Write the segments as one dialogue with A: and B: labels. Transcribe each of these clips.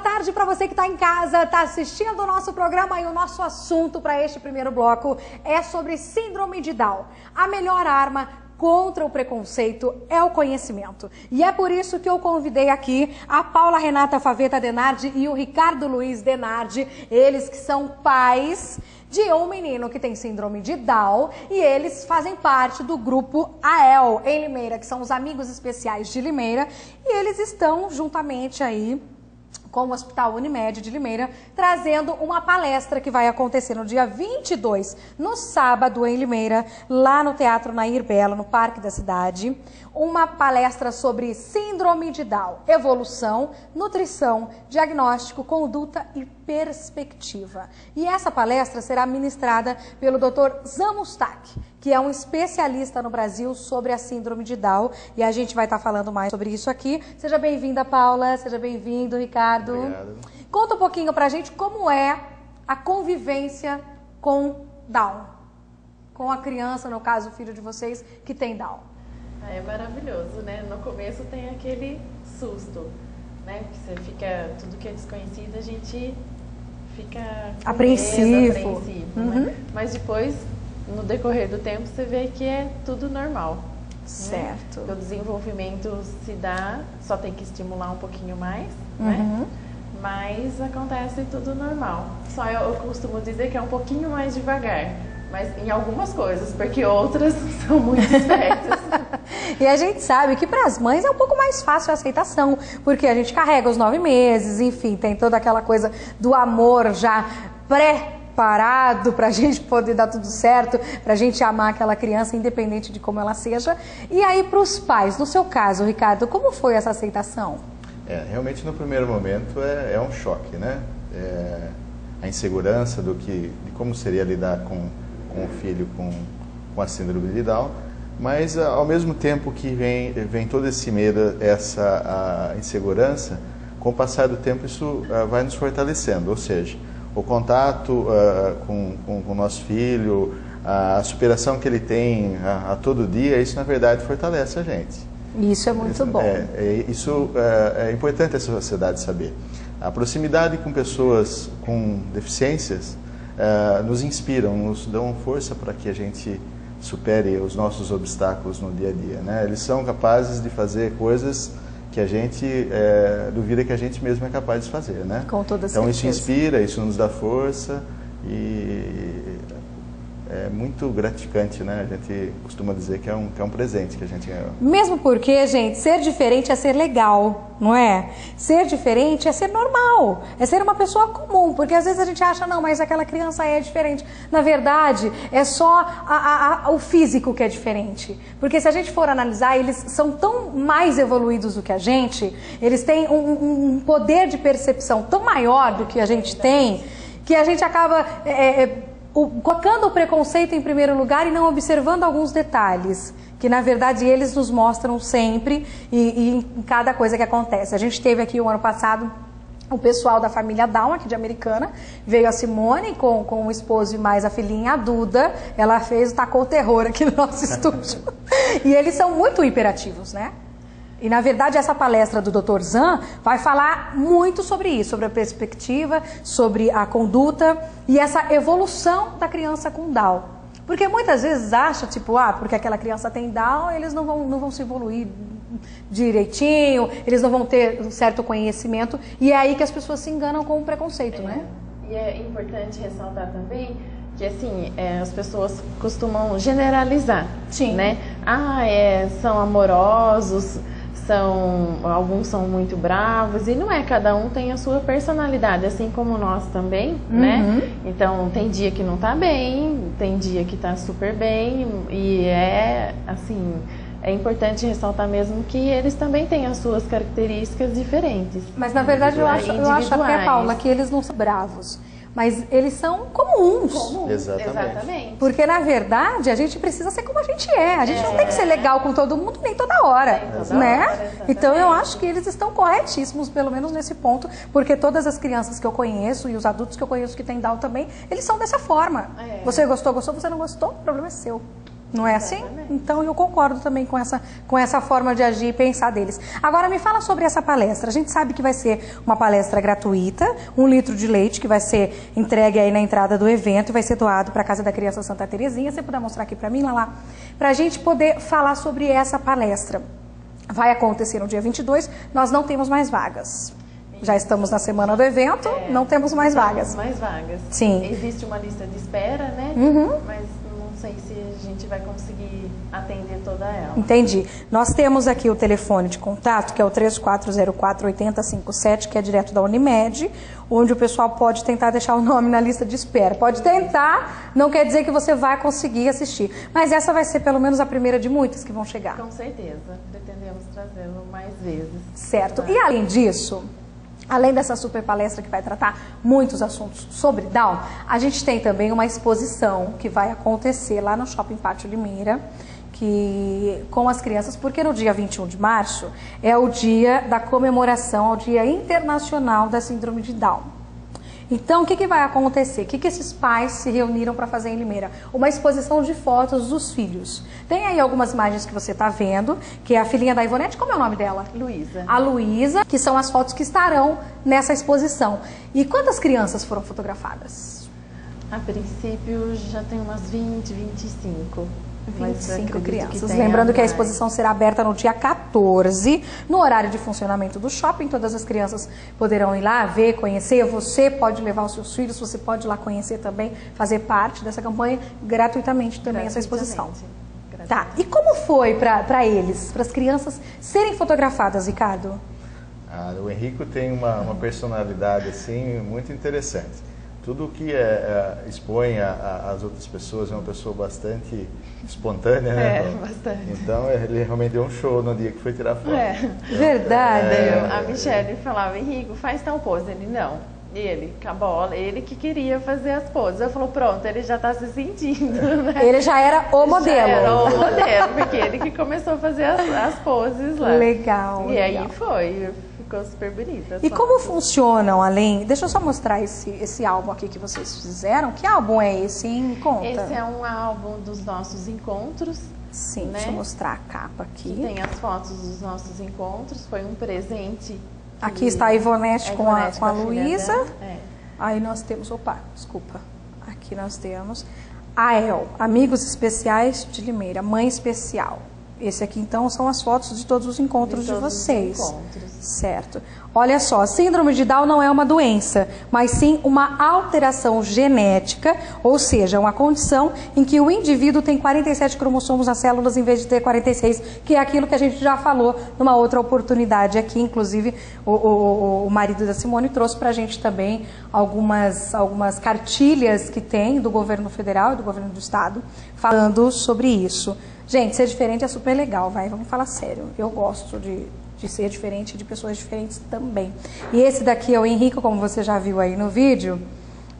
A: tarde para você que está em casa, está assistindo o nosso programa e o nosso assunto para este primeiro bloco é sobre síndrome de Down. A melhor arma contra o preconceito é o conhecimento. E é por isso que eu convidei aqui a Paula Renata Faveta Denardi e o Ricardo Luiz Denardi, eles que são pais de um menino que tem síndrome de Down e eles fazem parte do grupo AEL em Limeira, que são os Amigos Especiais de Limeira, e eles estão juntamente aí com o Hospital Unimed de Limeira, trazendo uma palestra que vai acontecer no dia 22, no sábado, em Limeira, lá no Teatro Nair Belo, no Parque da Cidade. Uma palestra sobre síndrome de Down, evolução, nutrição, diagnóstico, conduta e perspectiva. E essa palestra será ministrada pelo Dr. Zan Mustak, que é um especialista no Brasil sobre a síndrome de Down, e a gente vai estar falando mais sobre isso aqui. Seja bem-vinda, Paula, seja bem-vindo, Ricardo.
B: Obrigado.
A: Conta um pouquinho pra gente como é a convivência com Down, com a criança, no caso, o filho de vocês, que tem Down.
C: É maravilhoso, né? No começo tem aquele susto, né? Porque você fica, tudo que é desconhecido, a gente fica
A: apreensivo,
C: né? Mas depois, no decorrer do tempo, você vê que é tudo normal.
A: Certo.
C: Né? O desenvolvimento se dá, só tem que estimular um pouquinho mais, né? Mas acontece tudo normal. Só eu costumo dizer que é um pouquinho mais devagar. Mas em algumas coisas, porque outras são muito espertas.
A: E a gente sabe que para as mães é um pouco mais fácil a aceitação, porque a gente carrega os 9 meses, enfim, tem toda aquela coisa do amor já preparado para a gente poder dar tudo certo, para a gente amar aquela criança, independente de como ela seja. E aí para os pais, no seu caso, Ricardo, como foi essa aceitação?
B: Realmente no primeiro momento é um choque, né? A insegurança de como seria lidar com o filho com a síndrome de Down, mas ao mesmo tempo que vem todo esse medo, essa insegurança, com o passar do tempo isso vai nos fortalecendo, ou seja, o contato com o nosso filho, a superação que ele tem a todo dia, isso na verdade fortalece a gente.
A: Isso é muito bom.
B: Isso é importante a sociedade saber. A proximidade com pessoas com deficiências nos inspiram, nos dão força para que a gente supere os nossos obstáculos no dia a dia, né? Eles são capazes de fazer coisas que a gente duvida que a gente mesmo é capaz de fazer, né?
A: Com toda certeza.
B: Então isso inspira, isso nos dá força e é muito gratificante, né? A gente costuma dizer que é um presente que a gente ganhou.
A: Mesmo porque, gente, ser diferente é ser legal, não é? Ser diferente é ser normal, é ser uma pessoa comum, porque às vezes a gente acha, não, mas aquela criança é diferente. Na verdade, é só o físico que é diferente. Porque se a gente for analisar, eles são tão mais evoluídos do que a gente, eles têm um poder de percepção tão maior do que a gente tem, que a gente acaba colocando o preconceito em primeiro lugar e não observando alguns detalhes, que na verdade eles nos mostram sempre e em cada coisa que acontece. A gente teve aqui o ano passado o pessoal da família Down, aqui de Americana, veio a Simone com o esposo e mais a filhinha, a Duda, ela tacou o terror aqui no nosso estúdio. E eles são muito hiperativos, né? E, na verdade, essa palestra do Dr. Zan vai falar muito sobre isso, sobre a perspectiva, sobre a conduta e essa evolução da criança com Down. Porque muitas vezes acha, tipo, porque aquela criança tem Down, eles não vão se evoluir direitinho, eles não vão ter um certo conhecimento, e é aí que as pessoas se enganam com o preconceito, né?
C: E é importante ressaltar também que, assim, as pessoas costumam generalizar.
A: Sim.
C: Né? São amorosos, alguns são muito bravos, e não é, cada um tem a sua personalidade, assim como nós também, né? Então tem dia que não tá bem, tem dia que tá super bem, e assim, é importante ressaltar mesmo que eles também têm as suas características diferentes.
A: Mas na verdade eu acho até, Paula, que eles não são bravos. Mas eles são comuns.
C: Exatamente.
A: Porque, na verdade, a gente precisa ser como a gente é. A gente não tem que ser legal com todo mundo nem toda hora, né? Então, eu acho que eles estão corretíssimos, pelo menos nesse ponto, porque todas as crianças que eu conheço e os adultos que eu conheço que têm Down também, eles são dessa forma. Você gostou, você não gostou, o problema é seu. Não é assim?
C: Exatamente.
A: Então eu concordo também com essa forma de agir e pensar deles. Agora me fala sobre essa palestra. A gente sabe que vai ser uma palestra gratuita, 1 litro de leite que vai ser entregue aí na entrada do evento e vai ser doado para a Casa da Criança Santa Terezinha. Você puder mostrar aqui para mim, Lala, para a gente poder falar sobre essa palestra. Vai acontecer no dia 22, nós não temos mais vagas. Já estamos na semana do evento, não temos mais vagas.
C: Mais vagas.
A: Sim.
C: Existe uma lista de espera, né?
A: Uhum.
C: Mas não sei se a gente vai conseguir atender toda ela.
A: Entendi. Nós temos aqui o telefone de contato, que é o 3404-8057, que é direto da Unimed, onde o pessoal pode tentar deixar o nome na lista de espera. Pode tentar, não quer dizer que você vai conseguir assistir. Mas essa vai ser pelo menos a primeira de muitas que vão chegar.
C: Com certeza. Pretendemos trazê-lo mais vezes.
A: Certo. E além disso, além dessa super palestra que vai tratar muitos assuntos sobre Down, a gente tem também uma exposição que vai acontecer lá no Shopping Pátio Limeira, com as crianças, porque no dia 21 de março é o dia da comemoração ao Dia Internacional da Síndrome de Down. Então, o que vai acontecer? O que esses pais se reuniram para fazer em Limeira? Uma exposição de fotos dos filhos. Tem aí algumas imagens que você está vendo, que é a filhinha da Ivonete, como é o nome dela?
C: Luísa.
A: A Luísa, que são as fotos que estarão nessa exposição. E quantas crianças foram fotografadas?
C: A princípio já tem umas 20, 25.
A: 25 crianças. Lembrando que a exposição será aberta no dia 14, no horário de funcionamento do shopping. Todas as crianças poderão ir lá ver, conhecer. Você pode levar os seus filhos, você pode ir lá conhecer também, fazer parte dessa campanha gratuitamente também, essa exposição. Tá. E como foi para eles, para as crianças serem fotografadas, Ricardo?
B: O Henrico tem uma personalidade assim muito interessante. Tudo que expõe as outras pessoas é uma pessoa bastante espontânea, né?
C: Bastante.
B: Então ele realmente deu um show no dia que foi tirar foto.
A: Verdade.
C: A Michelle falava, Henrico, faz tal pose. Ele, não. Ele, com a bola, ele que queria fazer as poses. Eu falo, pronto, ele já está se sentindo, né?
A: Ele já era o modelo.
C: Já era o modelo, porque ele que começou a fazer as poses lá.
A: Legal.
C: E aí foi, ficou super bonita.
A: E como funcionam além... Deixa eu só mostrar esse álbum aqui que vocês fizeram. Que álbum é esse, hein? Conta.
C: Esse é um álbum dos nossos encontros.
A: Sim,
C: né?
A: Deixa eu mostrar a capa aqui.
C: Que tem as fotos dos nossos encontros. Foi um presente.
A: Aqui está a Ivonete com a Luísa.
C: É.
A: Aí nós temos... Opa, desculpa. Aqui nós temos a El, Amigos Especiais de Limeira, Mãe Especial. Esse aqui, então, são as fotos de todos os encontros de vocês. Certo. Olha só, síndrome de Down não é uma doença, mas sim uma alteração genética, ou seja, uma condição em que o indivíduo tem 47 cromossomos nas células em vez de ter 46, que é aquilo que a gente já falou numa outra oportunidade aqui. Inclusive, o marido da Simone trouxe pra gente também algumas cartilhas que tem do governo federal e do governo do estado falando sobre isso. Gente, ser diferente é super legal, vamos falar sério. Eu gosto de ser diferente, de pessoas diferentes também. E esse daqui é o Henrico, como você já viu aí no vídeo.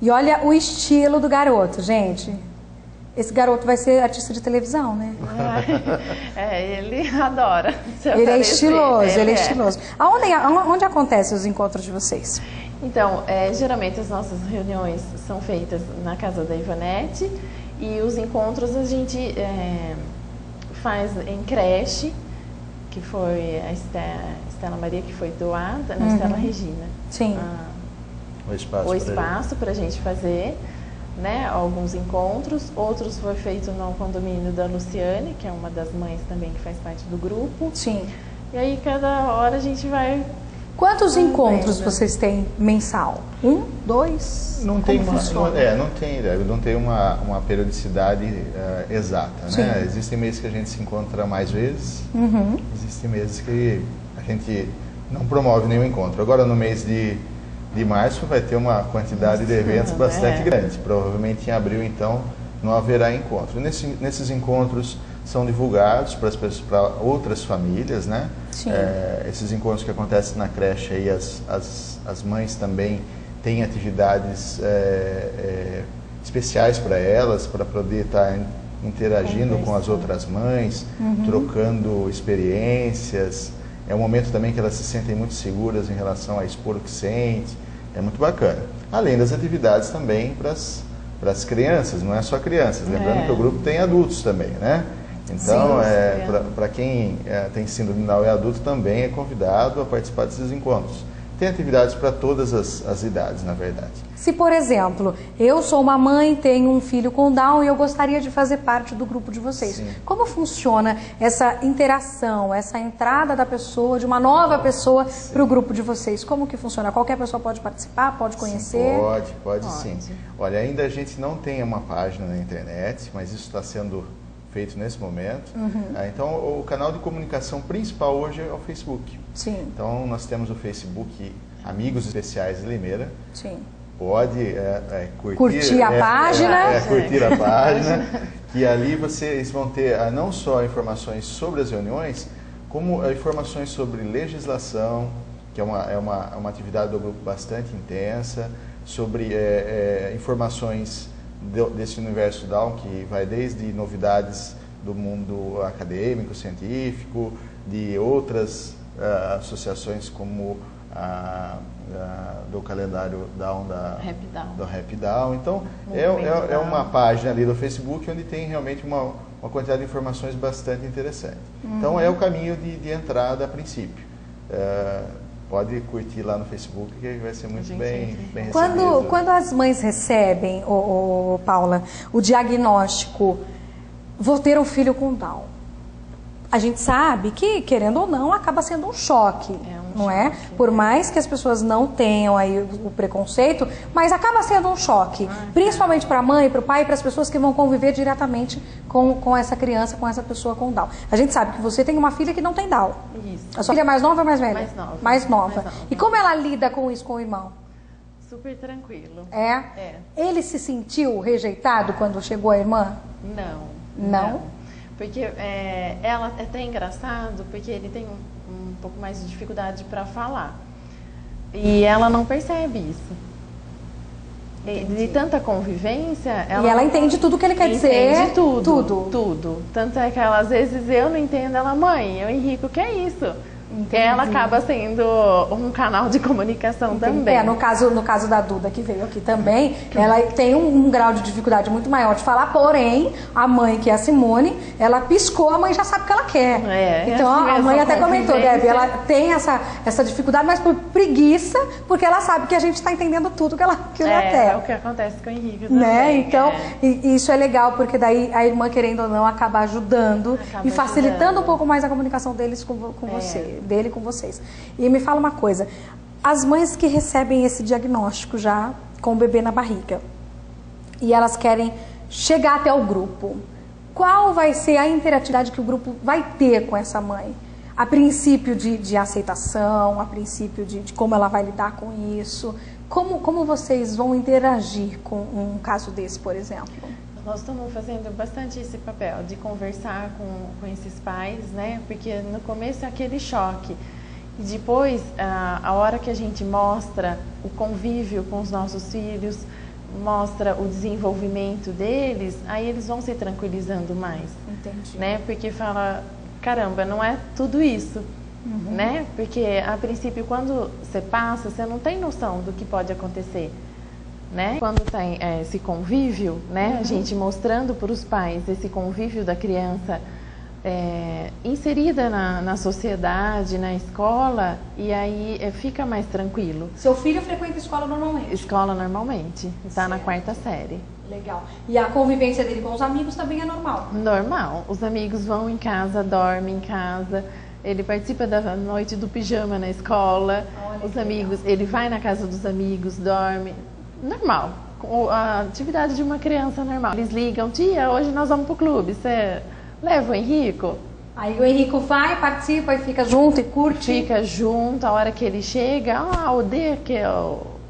A: E olha o estilo do garoto, gente. Esse garoto vai ser artista de televisão, né?
C: Ele adora.
A: Ele é estiloso, ele é estiloso. Onde acontecem os encontros de vocês?
C: Então, geralmente as nossas reuniões são feitas na casa da Ivonete e os encontros a gente faz em creche, que foi a Estela Maria que foi doada, na Estela Regina.
A: Sim.
C: O espaço para a gente fazer, né, alguns encontros. Outros foi feito no condomínio da Luciane, que é uma das mães também que faz parte do grupo.
A: Sim.
C: E aí cada hora a gente vai...
A: Quantos encontros vocês têm mensal? 1, 2?
B: Não tem uma periodicidade exata, né? Existem meses que a gente se encontra mais vezes, existem meses que a gente não promove nenhum encontro. Agora no mês de março vai ter uma quantidade de eventos bastante grande. Provavelmente em abril então não haverá encontro. Nesses encontros são divulgados para outras famílias, né? Esses encontros que acontecem na creche aí, as mães também têm atividades especiais para elas, para poder estar interagindo com as outras mães, trocando experiências. É um momento também que elas se sentem muito seguras em relação a expor o que sente. É muito bacana. Além das atividades também para as crianças, não é só crianças, lembrando que o grupo tem adultos também, né? Então, para quem tem síndrome de Down e adulto também é convidado a participar desses encontros. Tem atividades para todas as idades, na verdade.
A: Se, por exemplo, eu sou uma mãe, tenho um filho com Down e eu gostaria de fazer parte do grupo de vocês. Sim. Como funciona essa interação, essa entrada da pessoa, de uma nova pessoa para o grupo de vocês? Como que funciona? Qualquer pessoa pode participar, pode conhecer?
B: Sim, pode sim. Olha, ainda a gente não tem uma página na internet, mas isso está sendo feito nesse momento. Então, o canal de comunicação principal hoje é o Facebook.
A: Sim.
B: Então, nós temos o Facebook Amigos Especiais de Limeira.
A: Sim.
B: Pode
A: curtir a página.
B: Curtir a página, que ali vocês vão ter não só informações sobre as reuniões, como informações sobre legislação, que é uma atividade do grupo bastante intensa, sobre informações desse universo Down, que vai desde novidades do mundo acadêmico, científico, de outras associações como do calendário Down do Rap Down. Então, é uma página ali do Facebook onde tem realmente uma quantidade de informações bastante interessante. Então, é o caminho de entrada a princípio. Pode curtir lá no Facebook, que vai ser muito bem recebido.
A: Quando as mães recebem, Paula, o diagnóstico, vou ter um filho com Down, a gente sabe que, querendo ou não, acaba sendo um choque, não é? Por mais que as pessoas não tenham aí o preconceito, mas acaba sendo um choque, principalmente para a mãe, para o pai, para as pessoas que vão conviver diretamente com essa criança, com essa pessoa com Down. A gente sabe que você tem uma filha que não tem Down.
C: Isso.
A: A sua filha é mais nova ou mais velha?
C: Mais nova.
A: Mais nova. E como ela lida com isso com o irmão?
C: Super tranquilo.
A: É? Ele se sentiu rejeitado quando chegou a irmã? Não?
C: Porque ela é até engraçado, porque ele tem um pouco mais de dificuldade para falar. E ela não percebe isso. De tanta convivência...
A: E ela entende tudo que ele quer dizer.
C: Entende tudo. Tanto é que ela, às vezes eu não entendo, ela, mãe, o Henrico, o que é isso? Entendi. Ela acaba sendo um canal de comunicação também.
A: No caso da Duda, que veio aqui também, ela tem um grau de dificuldade muito maior de falar, porém, a mãe, que é a Simone, ela piscou, a mãe já sabe o que ela quer. Então, assim, a mãe até comentou, Debbie, ela tem essa dificuldade, mas por preguiça, porque ela sabe que a gente está entendendo tudo que ela quer.
C: É o que acontece com o Henrique também.
A: Né? Então, isso é legal, porque daí a irmã, querendo ou não, acaba ajudando e facilitando um pouco mais a comunicação deles com você. Dele com vocês. E me fala uma coisa, as mães que recebem esse diagnóstico já com o bebê na barriga e elas querem chegar até o grupo, qual vai ser a interatividade que o grupo vai ter com essa mãe? A princípio de aceitação, a princípio de como ela vai lidar com isso, como vocês vão interagir com um caso desse, por exemplo?
C: Nós estamos fazendo bastante esse papel de conversar com esses pais, né? Porque no começo é aquele choque. E depois, a hora que a gente mostra o convívio com os nossos filhos, mostra o desenvolvimento deles, aí eles vão se tranquilizando mais.
A: Entendi.
C: Né? Porque fala, caramba, não é tudo isso. Né? Porque, a princípio, quando você passa, você não tem noção do que pode acontecer. Né? Quando tem esse convívio, né? A gente mostrando para os pais esse convívio da criança inserida na sociedade, na escola, e aí fica mais tranquilo.
A: Seu filho frequenta escola normalmente?
C: Escola normalmente, está na 4ª série.
A: Legal. E a convivência dele com os amigos também é normal?
C: Normal. Os amigos vão em casa, dormem em casa. Ele participa da noite do pijama na escola.
A: Olha,
C: os amigos, ele vai na casa dos amigos, dorme. Normal, a atividade de uma criança normal. Eles ligam, tia, hoje nós vamos pro clube, você leva o Henrico?
A: Aí o Henrico vai, participa e fica junto e curte?
C: Fica junto, a hora que ele chega, o D, que é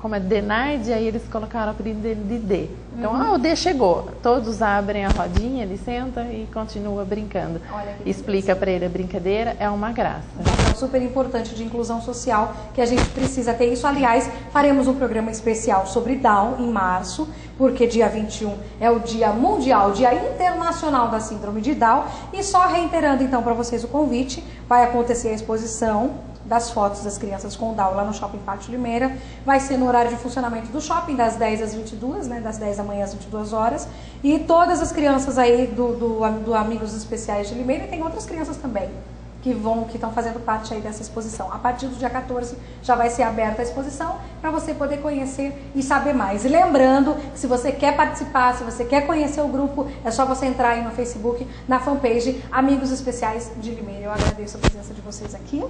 C: como é Denard, aí eles colocaram o apelido dele de D. Então, o D chegou, todos abrem a rodinha, ele senta e continua brincando. Explica para ele a brincadeira, é uma graça.
A: É super importante de inclusão social, que a gente precisa ter isso. Aliás, faremos um programa especial sobre Down em março, porque dia 21 é o Dia Mundial, Dia Internacional da Síndrome de Down. E só reiterando então para vocês o convite, vai acontecer a exposição das fotos das crianças com Down lá no Shopping Pátio Limeira. Vai ser no horário de funcionamento do shopping, das 10 às 22, né, das 10 da manhã às 22 horas. E todas as crianças aí do Amigos Especiais de Limeira, e tem outras crianças também que estão fazendo parte aí dessa exposição. A partir do dia 14 já vai ser aberta a exposição para você poder conhecer e saber mais. E lembrando que se você quer participar, se você quer conhecer o grupo, é só você entrar aí no Facebook, na fanpage Amigos Especiais de Limeira. Eu agradeço a presença de vocês aqui.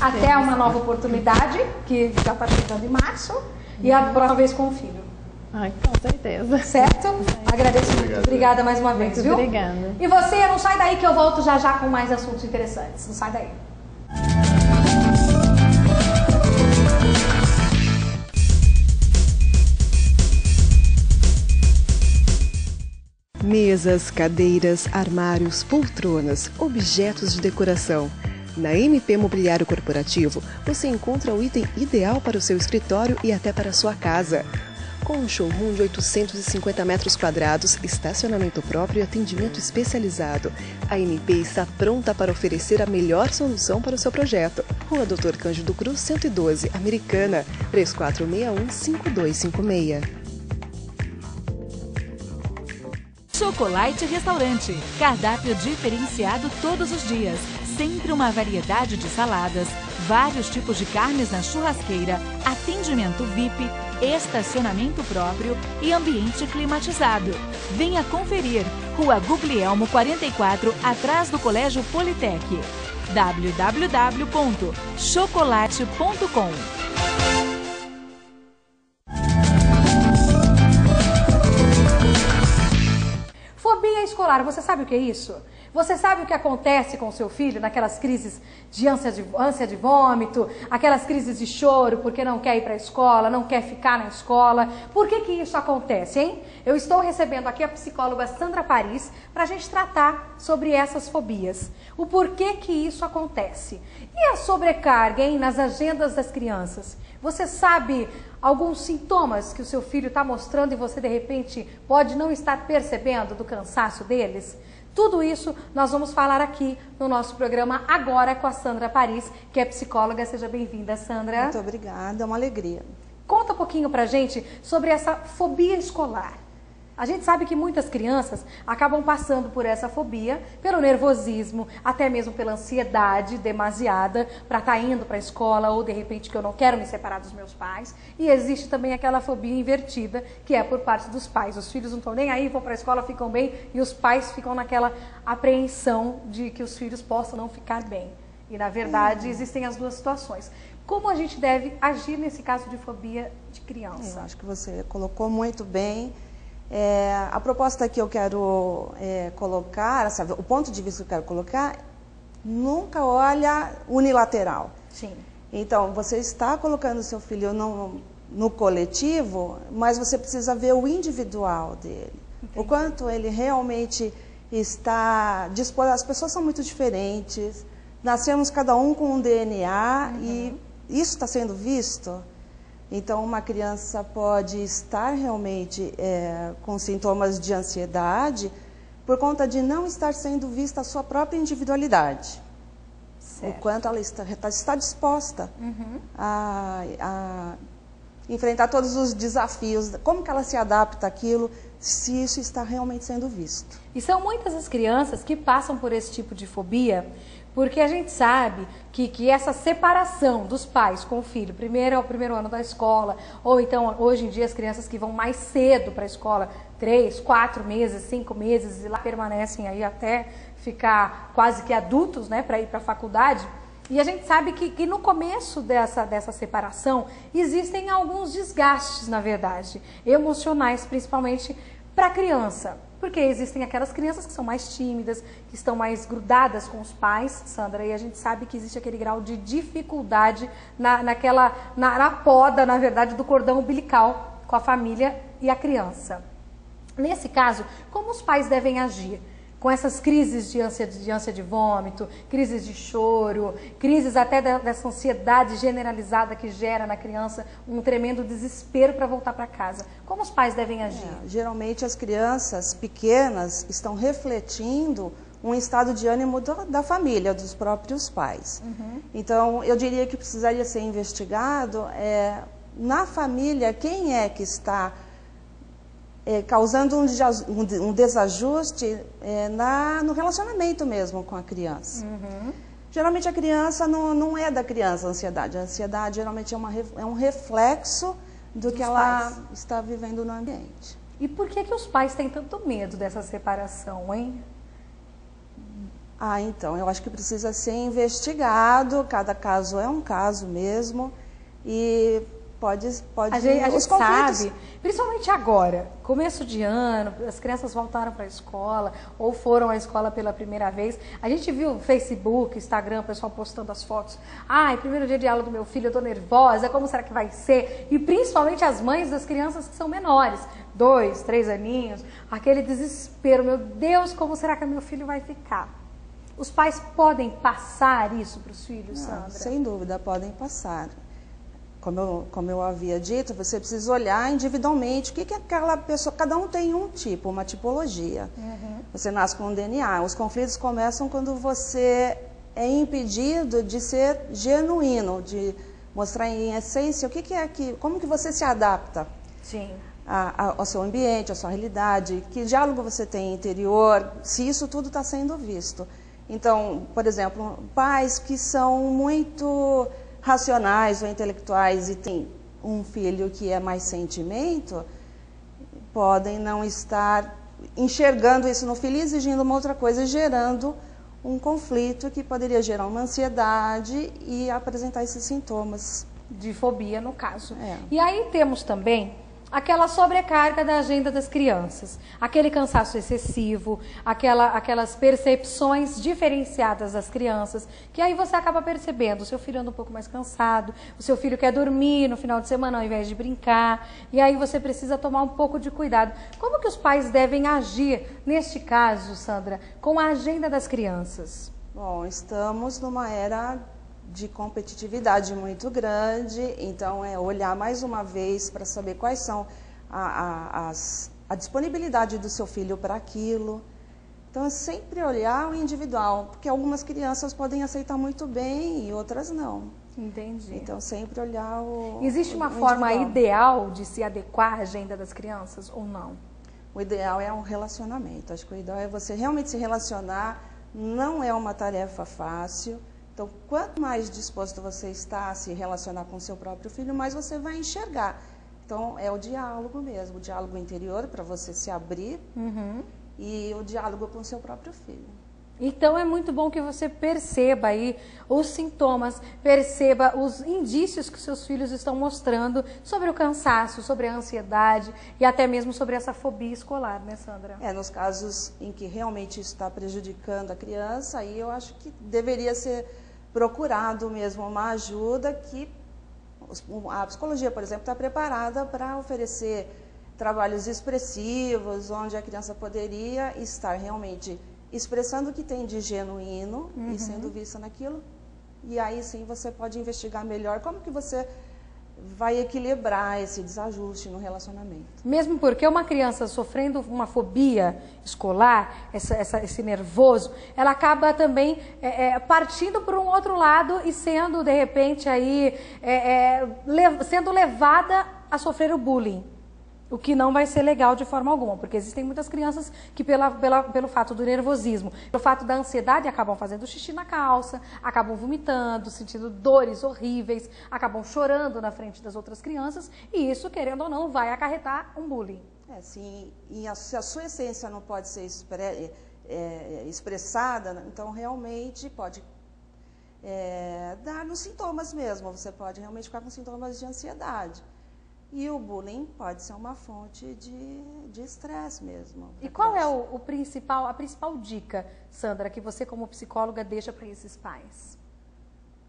A: Até uma nova oportunidade, que já está chegando em março, e a próxima vez com o filho.
C: Ai, com certeza.
A: Certo? Agradeço muito. Obrigada mais uma vez, viu?
C: Obrigada.
A: E você, não sai daí que eu volto já já com mais assuntos interessantes. Não sai daí.
D: Mesas, cadeiras, armários, poltronas, objetos de decoração. Na MP Mobiliário Corporativo, você encontra o item ideal para o seu escritório e até para a sua casa. Com um showroom de 850 metros quadrados, estacionamento próprio e atendimento especializado, a MP está pronta para oferecer a melhor solução para o seu projeto. Rua Dr. Cândido Cruz, 112, Americana, 3461-5256.
E: Chocolate Restaurante. Cardápio diferenciado todos os dias. Sempre uma variedade de saladas, vários tipos de carnes na churrasqueira, atendimento VIP, estacionamento próprio e ambiente climatizado. Venha conferir. Rua Guglielmo 44, atrás do Colégio Politec. www.chocolate.com.
A: Fobia escolar, você sabe o que é isso? Você sabe o que acontece com o seu filho naquelas crises de ânsia de vômito, aquelas crises de choro porque não quer ir para a escola, não quer ficar na escola? Por que que isso acontece, hein? Eu estou recebendo aqui a psicóloga Sandra Paris para a gente tratar sobre essas fobias. O porquê que isso acontece. E a sobrecarga, hein, nas agendas das crianças? Você sabe alguns sintomas que o seu filho está mostrando e você de repente pode não estar percebendo do cansaço deles? Tudo isso nós vamos falar aqui no nosso programa agora com a Sandra Paris, que é psicóloga. Seja bem-vinda, Sandra.
F: Muito obrigada, é uma alegria.
A: Conta um pouquinho pra gente sobre essa fobia escolar. A gente sabe que muitas crianças acabam passando por essa fobia, pelo nervosismo, até mesmo pela ansiedade demasiada para estar indo para a escola, ou de repente que eu não quero me separar dos meus pais. E existe também aquela fobia invertida, que é por parte dos pais. Os filhos não estão nem aí, vão para a escola, ficam bem, e os pais ficam naquela apreensão de que os filhos possam não ficar bem. E na verdade existem as duas situações. Como a gente deve agir nesse caso de fobia de criança?
F: Eu acho que você colocou muito bem. A proposta que eu quero colocar, o ponto de vista que eu quero colocar, nunca olha unilateral.
A: Sim.
F: Então, você está colocando o seu filho no coletivo, mas você precisa ver o individual dele. Entendi. O quanto ele realmente está disposto. As pessoas são muito diferentes, nascemos cada um com um DNA, e isso está sendo visto. Então, uma criança pode estar realmente com sintomas de ansiedade por conta de não estar sendo vista a sua própria individualidade. Certo. O quanto ela está disposta a enfrentar todos os desafios, como que ela se adapta àquilo, se isso está realmente sendo visto.
A: E são muitas as crianças que passam por esse tipo de fobia, porque a gente sabe que essa separação dos pais com o filho, primeiro é o primeiro ano da escola, ou então hoje em dia as crianças que vão mais cedo para a escola, 3, 4 meses, 5 meses, e lá permanecem aí até ficar quase que adultos, né, para ir para a faculdade. E a gente sabe que no começo dessa separação existem alguns desgastes, na verdade, emocionais, principalmente para a criança. Porque existem aquelas crianças que são mais tímidas, que estão mais grudadas com os pais, Sandra, e a gente sabe que existe aquele grau de dificuldade na poda, na verdade, do cordão umbilical com a família e a criança. Nesse caso, como os pais devem agir? Com essas crises de ânsia de vômito, crises de choro, crises até dessa ansiedade generalizada que gera na criança um tremendo desespero para voltar para casa. Como os pais devem agir?
F: Geralmente as crianças pequenas estão refletindo um estado de ânimo da família, dos próprios pais. Então, eu diria que precisaria ser investigado na família quem é que está causando um desajuste no relacionamento mesmo com a criança. Geralmente a criança não é da criança a ansiedade. A ansiedade geralmente é um reflexo do que ela está vivendo no ambiente.
A: E por que os pais têm tanto medo dessa separação, hein?
F: Então, eu acho que precisa ser investigado, cada caso é um caso mesmo, e pode
A: a gente sabe, principalmente agora, começo de ano, as crianças voltaram para a escola ou foram à escola pela primeira vez. A gente viu no Facebook, Instagram, o pessoal postando as fotos. Primeiro dia de aula do meu filho, eu tô nervosa, como será que vai ser? E principalmente as mães das crianças que são menores, 2, 3 aninhos, aquele desespero, meu Deus, como será que meu filho vai ficar? Os pais podem passar isso para os filhos, Sandra?
F: Sem dúvida, podem passar. Como eu havia dito, você precisa olhar individualmente o que aquela pessoa... Cada um tem um tipo, uma tipologia. Você nasce com um DNA. Os conflitos começam quando você é impedido de ser genuíno, de mostrar em essência como que você se adapta.
A: Sim.
F: Ao seu ambiente, à sua realidade, que diálogo você tem interior, se isso tudo está sendo visto. Então, por exemplo, pais que são muito racionais ou intelectuais e têm um filho que é mais sentimento, podem não estar enxergando isso no filho e exigindo uma outra coisa, gerando um conflito que poderia gerar uma ansiedade e apresentar esses sintomas.
A: De fobia, no caso. E aí temos também aquela sobrecarga da agenda das crianças, aquele cansaço excessivo, aquelas percepções diferenciadas das crianças, que aí você acaba percebendo, o seu filho anda um pouco mais cansado, o seu filho quer dormir no final de semana ao invés de brincar, e aí você precisa tomar um pouco de cuidado. Como que os pais devem agir neste caso, Sandra, com a agenda das crianças?
F: Bom, estamos numa era de competitividade muito grande, então olhar mais uma vez para saber quais são a disponibilidade do seu filho para aquilo. Então é sempre olhar o individual, porque algumas crianças podem aceitar muito bem e outras não.
A: Entendi.
F: Então sempre olhar
A: Existe uma forma ideal de se adequar à agenda das crianças ou não?
F: O ideal é um relacionamento. Acho que o ideal é você realmente se relacionar, não é uma tarefa fácil. Então, quanto mais disposto você está a se relacionar com o seu próprio filho, mais você vai enxergar. Então, é o diálogo mesmo, o diálogo interior para você se abrir e o diálogo com o seu próprio filho.
A: Então, é muito bom que você perceba aí os sintomas, perceba os indícios que seus filhos estão mostrando sobre o cansaço, sobre a ansiedade e até mesmo sobre essa fobia escolar, né, Sandra?
F: Nos casos em que realmente está prejudicando a criança, aí eu acho que deveria ser procurado mesmo uma ajuda que a psicologia, por exemplo, está preparada para oferecer trabalhos expressivos, onde a criança poderia estar realmente expressando o que tem de genuíno e sendo vista naquilo. E aí sim você pode investigar melhor como que você vai equilibrar esse desajuste no relacionamento.
A: Mesmo porque uma criança sofrendo uma fobia escolar, esse nervoso, ela acaba também partindo por um outro lado e sendo, de repente, aí, sendo levada a sofrer o bullying. O que não vai ser legal de forma alguma, porque existem muitas crianças que pelo fato do nervosismo, pelo fato da ansiedade, acabam fazendo xixi na calça, acabam vomitando, sentindo dores horríveis, acabam chorando na frente das outras crianças, e isso, querendo ou não, vai acarretar um bullying.
F: Sim, e se a sua essência não pode ser expressada, então realmente pode dar nos sintomas mesmo, você pode realmente ficar com sintomas de ansiedade. E o bullying pode ser uma fonte de estresse mesmo.
A: E qual é a principal dica, Sandra, que você como psicóloga deixa para esses pais?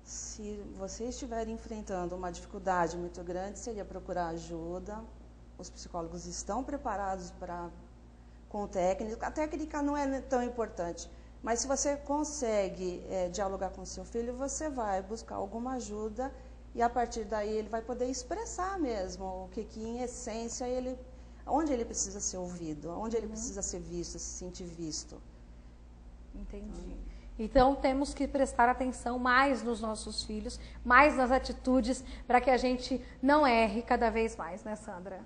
F: Se você estiver enfrentando uma dificuldade muito grande, seria procurar ajuda. Os psicólogos estão preparados com técnica. A técnica não é tão importante, mas se você consegue dialogar com seu filho, você vai buscar alguma ajuda. E a partir daí ele vai poder expressar mesmo o que em essência onde ele precisa ser ouvido, onde ele precisa ser visto, se sentir visto.
A: Entendi. Então temos que prestar atenção mais nos nossos filhos, mais nas atitudes, para que a gente não erre cada vez mais, né, Sandra?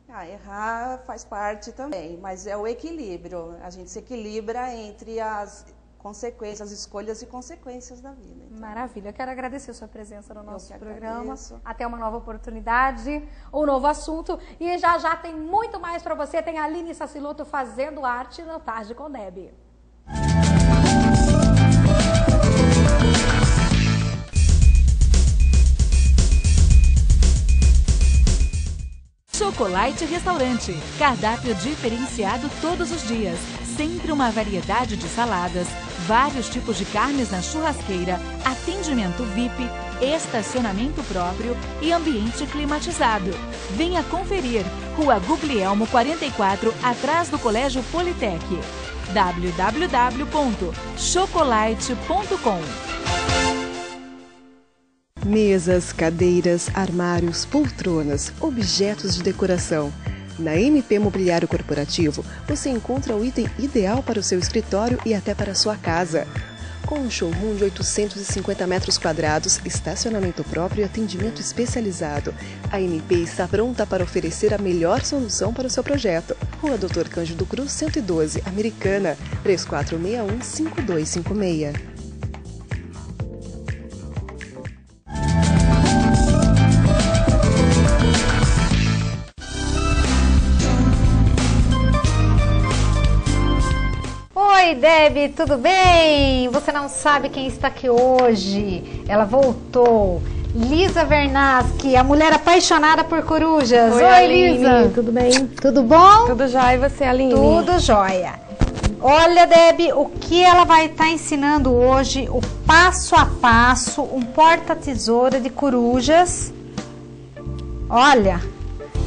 F: Errar faz parte também, mas é o equilíbrio. A gente se equilibra entre as consequências, as escolhas e consequências da vida. Então.
A: Maravilha. Eu quero agradecer a sua presença no nosso programa.
F: Agradeço.
A: Até uma nova oportunidade, um novo assunto. E já já tem muito mais para você. Tem a Aline Saciloto fazendo arte no Tarde com Deb.
E: Chocolate Restaurante. Cardápio diferenciado todos os dias. Sempre uma variedade de saladas, vários tipos de carnes na churrasqueira, atendimento VIP, estacionamento próprio e ambiente climatizado. Venha conferir. Rua Guglielmo 44, atrás do Colégio Politec. www.chocolate.com.
D: Mesas, cadeiras, armários, poltronas, objetos de decoração. Na MP Mobiliário Corporativo, você encontra o item ideal para o seu escritório e até para a sua casa. Com um showroom de 850 metros quadrados, estacionamento próprio e atendimento especializado, a MP está pronta para oferecer a melhor solução para o seu projeto. Rua Dr. Cândido Cruz, 112, Americana, 3461-5256.
A: Oi, Deb, tudo bem? Você não sabe quem está aqui hoje. Ela voltou. Lisa Vernaschi, a mulher apaixonada por corujas.
G: Oi,
A: Aline.
G: Lisa. Tudo bem?
A: Tudo bom?
G: Tudo jóia. E você, Aline?
A: Tudo jóia. Olha, Deb, o que ela vai estar ensinando hoje, o passo a passo, um porta-tesoura de corujas. Olha,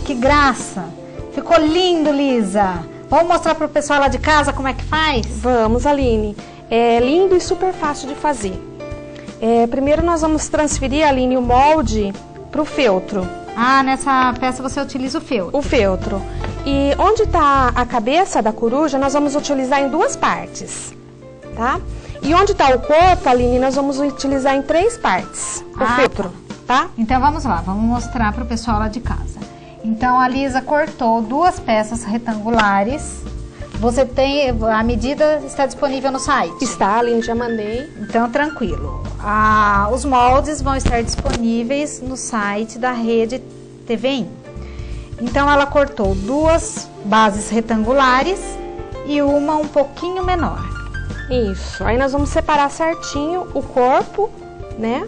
A: que graça. Ficou lindo, Lisa. Vamos mostrar para o pessoal lá de casa como é que faz?
G: Vamos, Aline. É lindo e super fácil de fazer. Primeiro nós vamos transferir, Aline, o molde para o feltro.
A: Ah, nessa peça você utiliza o feltro.
G: O feltro. E onde está a cabeça da coruja, nós vamos utilizar em duas partes, tá? E onde está o corpo, Aline, nós vamos utilizar em 3 partes, o feltro, tá?
A: Então vamos lá, vamos mostrar para o pessoal lá de casa. Então a Lisa cortou 2 peças retangulares. Você tem, a medida está disponível no site?
G: Está, Aline, já mandei.
A: Então tranquilo. Os moldes vão estar disponíveis no site da rede TVI. Então ela cortou 2 bases retangulares e uma um pouquinho menor.
G: Isso. Aí nós vamos separar certinho o corpo, né?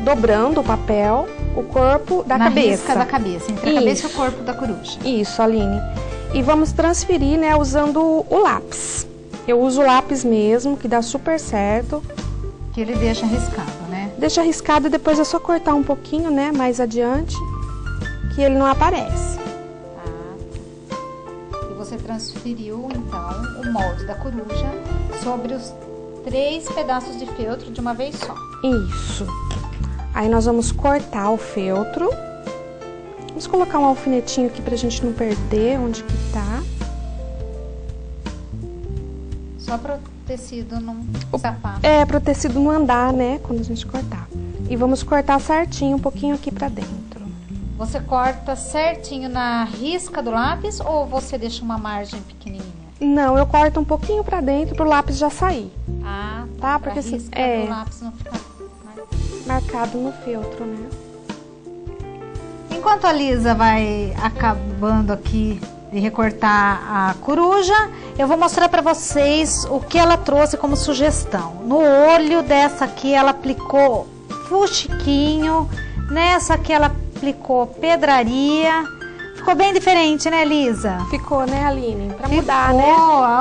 G: Dobrando o papel, o corpo da cabeça.
A: Na risca da cabeça, entre a cabeça e o corpo da coruja.
G: Isso, Aline. E vamos transferir, né, usando o lápis. Eu uso o lápis mesmo, que dá super certo.
A: Que ele deixa riscado, né?
G: Deixa riscado e depois é só cortar um pouquinho, né, mais adiante, que ele não aparece.
A: Tá. E você transferiu, então, o molde da coruja sobre os 3 pedaços de feltro de uma vez só.
G: Isso. Aí nós vamos cortar o feltro. Vamos colocar um alfinetinho aqui pra gente não perder onde que tá.
A: Só para o tecido não escapar.
G: Para o tecido não andar, né, quando a gente cortar. E vamos cortar certinho um pouquinho aqui pra dentro.
A: Você corta certinho na risca do lápis ou você deixa uma margem pequenininha?
G: Não, eu corto um pouquinho pra dentro pro lápis já sair.
A: Ah,
G: tá? Porque
A: a risca do lápis não fica
G: marcado no feltro, né?
A: Enquanto a Lisa vai acabando aqui de recortar a coruja, eu vou mostrar para vocês o que ela trouxe como sugestão. No olho dessa aqui ela aplicou fuxiquinho, nessa aqui ela aplicou pedraria. Ficou bem diferente, né, Lisa?
G: Ficou, né, Aline? Pra mudar, né?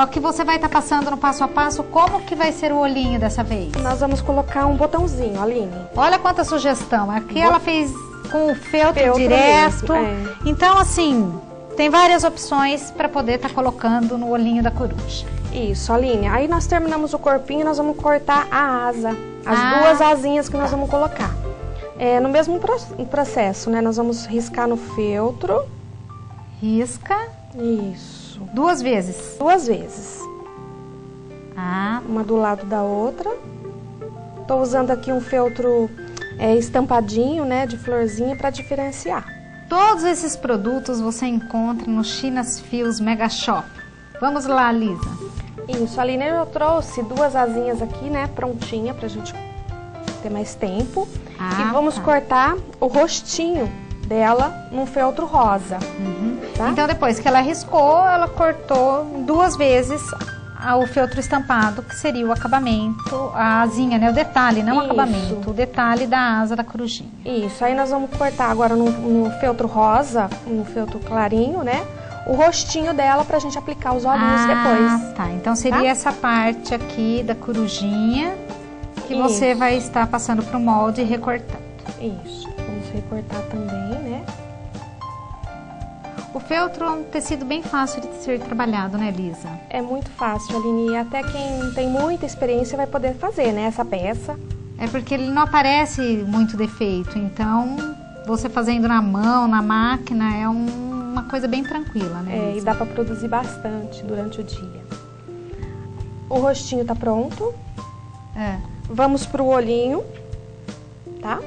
A: O que você vai estar passando no passo a passo, como que vai ser o olhinho dessa vez?
G: Nós vamos colocar um botãozinho, Aline.
A: Olha quanta sugestão. Aqui ela fez com o feltro direto.
G: Mesmo,
A: Então, assim, tem várias opções para poder estar colocando no olhinho da coruja.
G: Isso, Aline. Aí nós terminamos o corpinho e nós vamos cortar a asa. As 2 asinhas que nós vamos colocar. No mesmo processo, né? Nós vamos riscar no feltro.
A: Risca.
G: Isso.
A: 2 vezes.
G: 2 vezes. Uma do lado da outra. Tô usando aqui um feltro estampadinho, né, de florzinha para diferenciar.
A: Todos esses produtos você encontra no Chinas Fios Mega Shop. Vamos lá, Lisa.
G: Isso, a Aline, eu trouxe 2 asinhas aqui, né, prontinha pra gente ter mais tempo. E vamos cortar o rostinho dela num feltro rosa. Tá?
A: Então, depois que ela riscou, ela cortou 2 vezes o feltro estampado, que seria o acabamento, a asinha, né? O detalhe, não o acabamento, o detalhe da asa da corujinha.
G: Isso, aí nós vamos cortar agora no feltro rosa, no feltro clarinho, né? O rostinho dela pra gente aplicar os olhinhos depois.
A: Tá, então seria essa parte aqui da corujinha que você vai estar passando pro molde e recortando.
G: Isso, vamos recortar também, né?
A: O feltro é um tecido bem fácil de ser trabalhado, né, Lisa?
G: É muito fácil, Aline, e até quem tem muita experiência vai poder fazer, né, essa peça.
A: É porque ele não aparece muito defeito, então você fazendo na mão, na máquina, é uma coisa bem tranquila, né, Lisa?
G: E dá pra produzir bastante durante o dia. O rostinho tá pronto. Vamos pro olhinho, tá?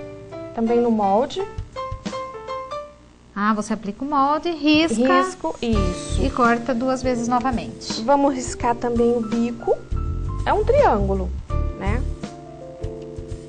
G: Também no molde.
A: Você aplica o molde, risco,
G: isso.
A: E corta 2 vezes novamente.
G: Vamos riscar também o bico. É um triângulo, né?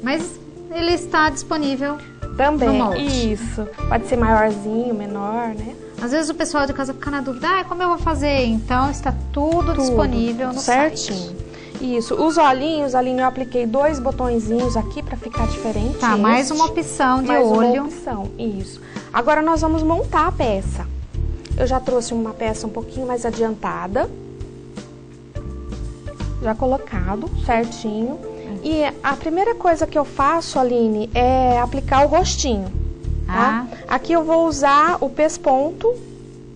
A: Mas ele está disponível
G: também,
A: no molde.
G: Isso. Pode ser maiorzinho, menor, né?
A: Às vezes o pessoal de casa fica na dúvida, como eu vou fazer? Então está tudo disponível no
G: certinho.
A: site.
G: Isso. Os olhinhos, Aline, eu apliquei 2 botõezinhos aqui pra ficar diferente.
A: Tá, mais uma opção de olho.
G: Uma opção, isso. Agora nós vamos montar a peça. Eu já trouxe uma peça um pouquinho mais adiantada. Já colocado certinho. E a primeira coisa que eu faço, Aline, é aplicar o rostinho. Tá? Aqui eu vou usar o pesponto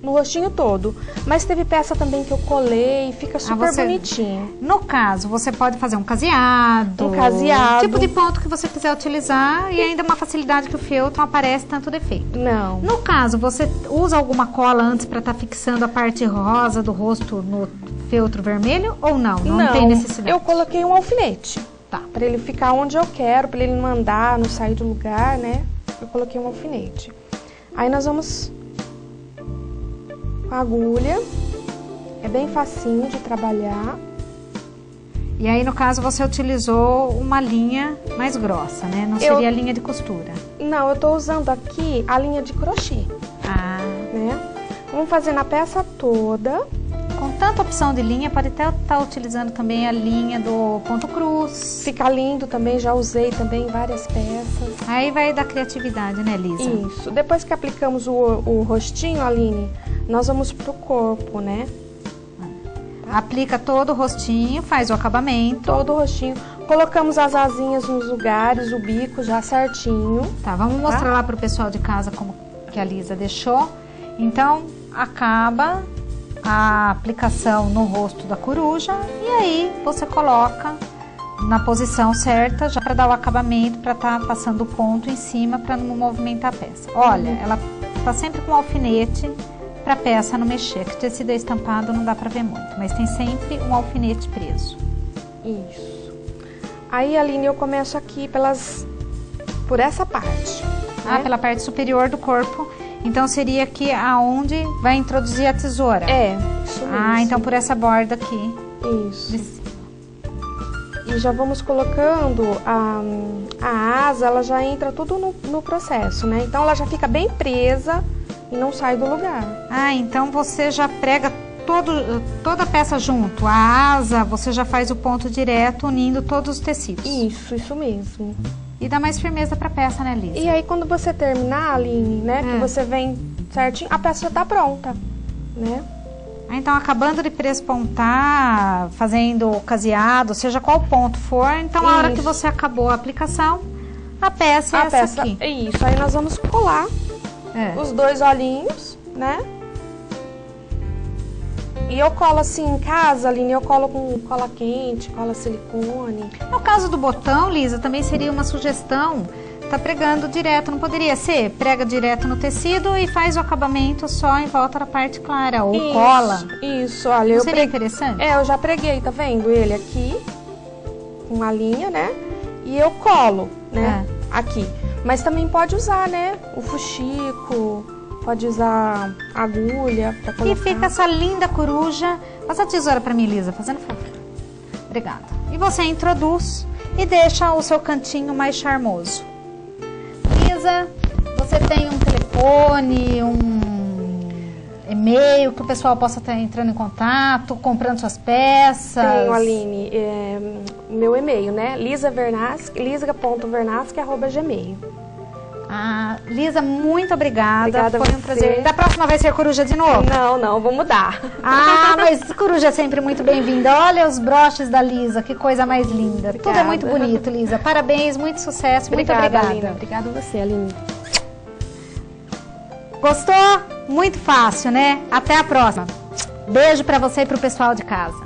G: no rostinho todo. Mas teve peça também que eu colei e fica super bonitinho.
A: No caso, você pode fazer um caseado. Tipo de ponto que você quiser utilizar e ainda uma facilidade que o feltro não aparece tanto defeito.
G: Não.
A: No caso, você usa alguma cola antes para estar fixando a parte rosa do rosto no feltro vermelho ou não? Não tem necessidade?
G: Eu coloquei um alfinete.
A: Tá.
G: Para ele ficar onde eu quero, para ele não andar, não sair do lugar, né? Eu coloquei um alfinete. Aí nós vamos com a agulha. É bem facinho de trabalhar.
A: E aí, no caso, você utilizou uma linha mais grossa, né? Não seria a linha de costura.
G: Não, eu tô usando aqui a linha de crochê. Né? Vamos fazer na peça toda.
A: Com tanta opção de linha, pode até estar utilizando também a linha do ponto cruz.
G: Fica lindo também, já usei também várias peças.
A: Aí vai da criatividade, né, Lisa?
G: Isso. Depois que aplicamos o rostinho, Aline, nós vamos pro corpo, né?
A: Aplica todo o rostinho, faz o acabamento.
G: Todo o rostinho. Colocamos as asinhas nos lugares, o bico já certinho.
A: Tá, vamos mostrar lá pro pessoal de casa como que a Lisa deixou. Então, acaba a aplicação no rosto da coruja e aí você coloca na posição certa já para dar o acabamento, para estar passando o ponto em cima para não movimentar a peça. Olha, ela tá sempre com um alfinete para a peça não mexer, que tecido é estampado não dá para ver muito, mas tem sempre um alfinete preso.
G: Isso. Aí, Aline, eu começo aqui por essa parte. Né?
A: Pela parte superior do corpo. Então, seria aqui aonde vai introduzir a tesoura.
G: Isso mesmo.
A: Então por essa borda aqui.
G: Isso. E já vamos colocando a asa, ela já entra tudo no processo, né? Então ela já fica bem presa e não sai do lugar.
A: Então você já prega toda a peça junto. A asa, você já faz o ponto direto unindo todos os tecidos.
G: Isso mesmo.
A: E dá mais firmeza pra peça, né, Lisa?
G: E aí quando você terminar, Aline, né, que você vem certinho, a peça já tá pronta, né?
A: Então, acabando de prespontar, fazendo o caseado, seja qual ponto for, então a hora que você acabou a aplicação, a peça é essa aqui.
G: Isso, aí nós vamos colar os 2 olhinhos, né? E eu colo assim em casa, Aline, eu colo com cola quente, cola silicone.
A: No caso do botão, Lisa, também seria uma sugestão tá pregando direto, não poderia ser? Prega direto no tecido e faz o acabamento só em volta da parte clara, ou cola.
G: Isso, olha,
A: não seria interessante?
G: Eu já preguei, tá vendo? Ele aqui, uma linha, né? E eu colo, né? Aqui. Mas também pode usar, né? O fuxico, pode usar agulha pra colocar.
A: E fica essa linda coruja. Passa a tesoura pra mim, Lisa, fazendo favor. Obrigada. E você introduz e deixa o seu cantinho mais charmoso. Lisa, você tem um telefone, um e-mail que o pessoal possa estar entrando em contato, comprando suas peças?
G: Tenho, Aline, meu e-mail, né? lisa.vernasque@gmail.
A: Lisa, muito obrigada.
G: Obrigada.
A: Foi um prazer. Da próxima vai ser coruja de novo?
G: Não, vou mudar.
A: Mas coruja é sempre muito bem-vinda. Olha os broches da Lisa, que coisa mais linda.
G: Obrigada.
A: Tudo é muito bonito, Lisa. Parabéns, muito sucesso.
G: Obrigada,
A: muito obrigada.
G: Aline. Obrigada a você, Aline.
A: Gostou? Muito fácil, né? Até a próxima. Beijo pra você e pro pessoal de casa.